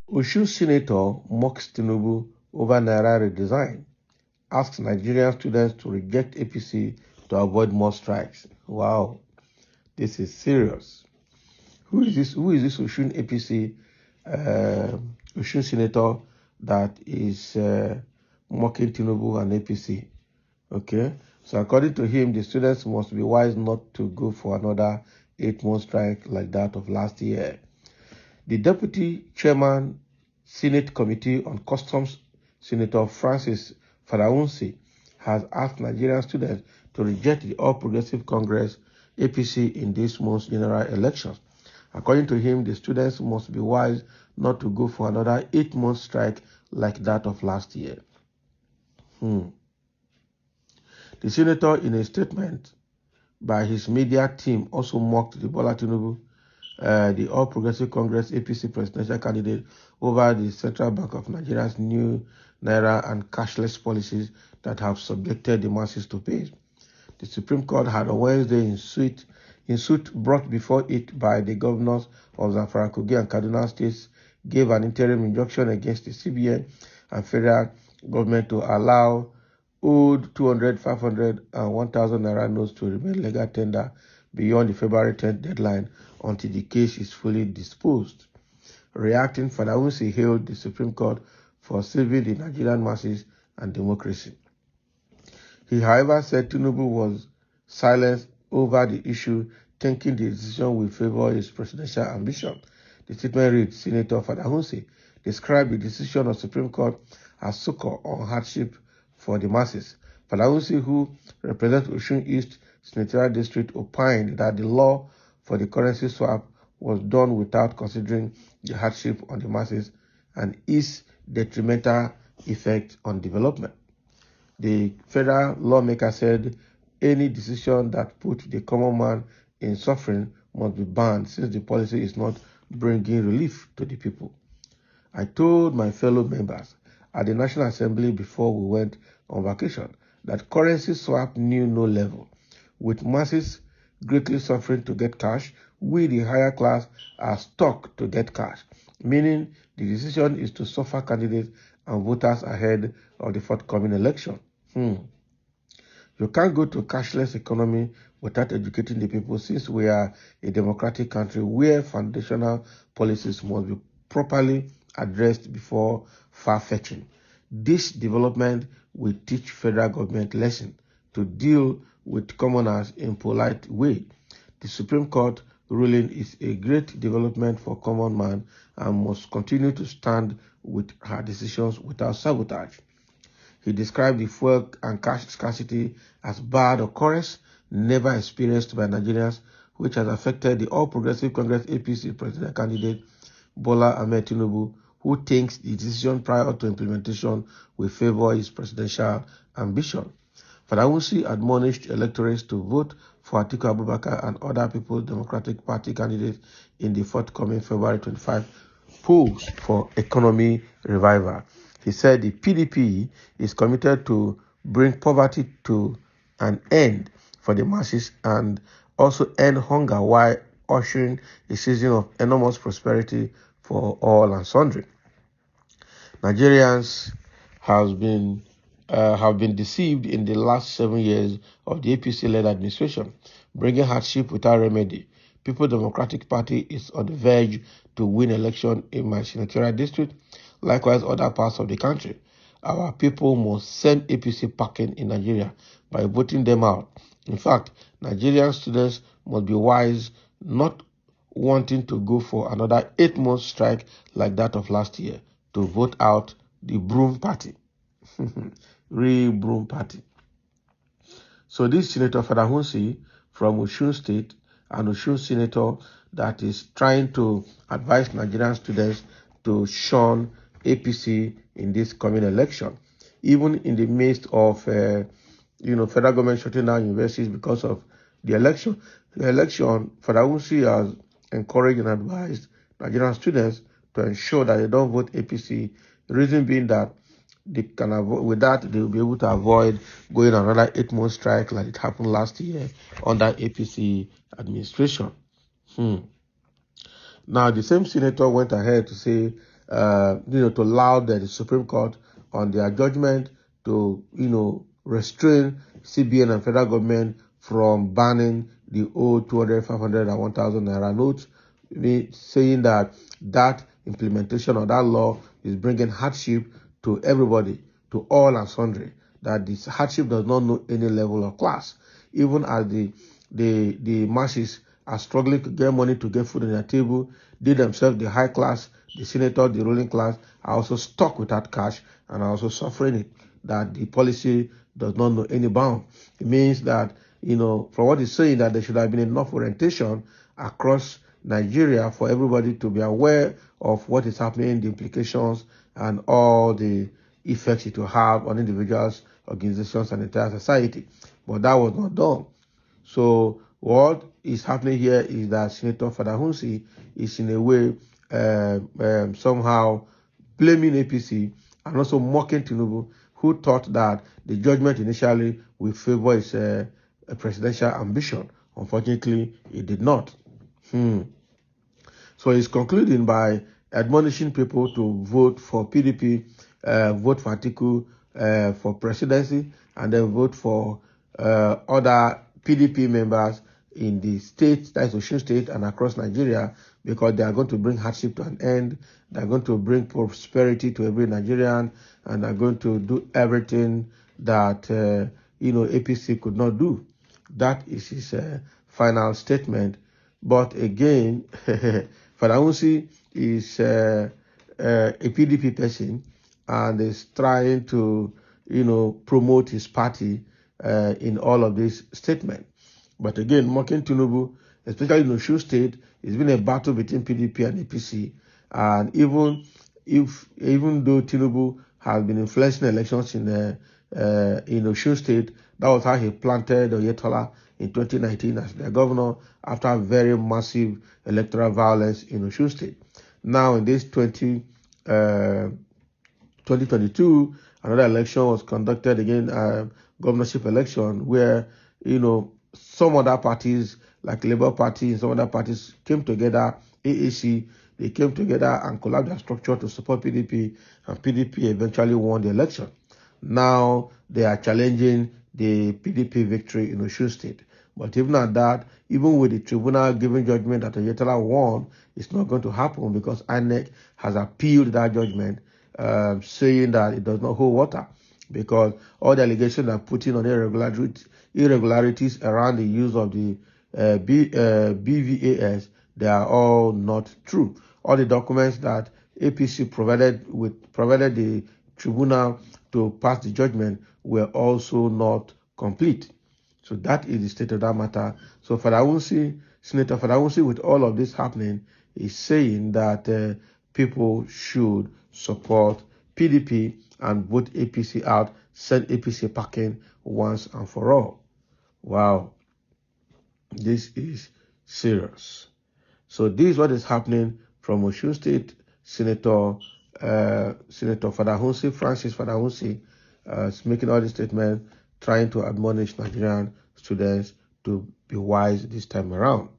Osun senator mocks Tinubu over Naira redesign, asks Nigerian students to reject APC to avoid more strikes. Wow, this is serious. Who is this Osun APC, Osun senator that is mocking Tinubu and APC? Okay, so according to him, the students must be wise not to go for another 8-month strike like that of last year. The deputy chairman, Senate Committee on Customs, Senator Francis Fadaunsi, has asked Nigerian students to reject the All Progressive Congress APC in this month's general elections. According to him, the students must be wise not to go for another 8-month strike like that of last year. The senator, in a statement by his media team, also mocked the Bola Tinubu, the All Progressive Congress APC presidential candidate, over the Central Bank of Nigeria's new Naira and cashless policies that have subjected the masses to pain. The Supreme Court had on Wednesday, in suit brought before it by the governors of Zamfara, Kogi, and Kaduna states, gave an interim injunction against the CBN and federal government to allow old 200, 500, and 1,000 Naira notes to remain legal tender beyond the February 10th deadline until the case is fully disposed. Reacting, Fadaunsi hailed the Supreme Court for saving the Nigerian masses and democracy. He, however, said Tinubu was silenced over the issue, thinking the decision will favor his presidential ambition. The statement reads, Senator Fadaunsi described the decision of the Supreme Court as succor on hardship for the masses. Fadaunsi, who represents Osun East Senatorial District, opined that the law for the currency swap was done without considering the hardship on the masses and its detrimental effect on development. The federal lawmaker said any decision that put the common man in suffering must be banned since the policy is not bringing relief to the people. I told my fellow members at the National Assembly before we went on vacation that currency swap knew no level. With masses greatly suffering to get cash, we, the higher class, are stuck to get cash, meaning the decision is to suffer candidates and voters ahead of the forthcoming election. You can't go to a cashless economy without educating the people, since we are a democratic country where foundational policies must be properly addressed before far-fetching. This development will teach federal government lesson to deal with commoners in polite way. The Supreme Court ruling is a great development for common man and must continue to stand with her decisions without sabotage. He described the fuel and cash scarcity as bad occurrence never experienced by Nigerians, which has affected the All Progressive Congress APC presidential candidate Bola Ahmed Tinubu, who thinks the decision prior to implementation will favor his presidential ambition. Fadaunsi admonished electorates to vote for Atiku Abubakar and other People's Democratic Party candidates in the forthcoming February 25 polls for economy revival. He said the PDP is committed to bring poverty to an end for the masses and also end hunger while ushering a season of enormous prosperity for all and sundry. Nigerians have been deceived in the last 7 years of the APC-led administration, bringing hardship without remedy. People's Democratic Party is on the verge to win election in my senatorial district, likewise other parts of the country. Our people must send APC packing in Nigeria by voting them out. In fact, Nigerian students must be wise, not wanting to go for another 8-month strike like that of last year, to vote out the Broom Party. Real Broom Party. So this Senator Fadaunsi from Osun State, an Osun senator that is trying to advise Nigerian students to shun APC in this coming election, even in the midst of federal government shutting down universities because of the election. The election, Fadaunsi has encouraged and advised Nigerian students to ensure that they don't vote APC. The reason being that they can avoid, with that they will be able to avoid going on another 8-month strike like it happened last year under APC administration. Hmm. Now, the same senator went ahead to say, to laud the Supreme Court on their judgment to, restrain CBN and federal government from banning the old 200, 500, and 1,000 naira notes, saying that implementation of that law is bringing hardship to everybody, to all and sundry, that this hardship does not know any level of class, even as the masses are struggling to get money to get food on their table. They themselves, the high class, the senator, the ruling class, are also stuck without cash and are also suffering it, that the policy does not know any bound. It means that, from what he's saying, that there should have been enough orientation across Nigeria for everybody to be aware of what is happening, the implications, and all the effects it will have on individuals, organizations, and entire society. But that was not done. So what is happening here is that Senator Fadahunsi is in a way somehow blaming APC and also mocking Tinubu, who thought that the judgment initially will favor his presidential ambition. Unfortunately, it did not. So he's concluding by admonishing people to vote for PDP, vote for Atiku for presidency, and then vote for other PDP members in the state, that is Osun State, and across Nigeria, because they are going to bring hardship to an end. They are going to bring prosperity to every Nigerian, and are going to do everything that APC could not do. That is his final statement. But again, Fadahunsi is a PDP person and is trying to, promote his party in all of these statements. But again, mocking Tinubu, especially in Osun State, it's been a battle between PDP and APC. And even though Tinubu has been influencing elections in Osun State, that was how he planted Oyetola in 2019 as their governor after very massive electoral violence in Osun State. Now in this 2022, another election was conducted again, governorship election, where, some other parties like Labour Party and some other parties came together, AAC, they came together and collapsed their structure to support PDP, and PDP eventually won the election. Now they are challenging the PDP victory in Osun State. But even at that, even with the tribunal giving judgment that Oyetola won, it's not going to happen because INEC has appealed that judgment, saying that it does not hold water because all the allegations are putting on irregularities around the use of the BVAS, they are all not true. All the documents that APC provided the tribunal to pass the judgment were also not complete. So that is the state of that matter. So Senator Fadahunsi, with all of this happening, is saying that people should support PDP and vote APC out, send APC packing once and for all. Wow, this is serious. So this is what is happening from Osun State. Senator Fadahunsi, Francis Fadahunsi, is making all these statements, trying to admonish Nigerian students to be wise this time around.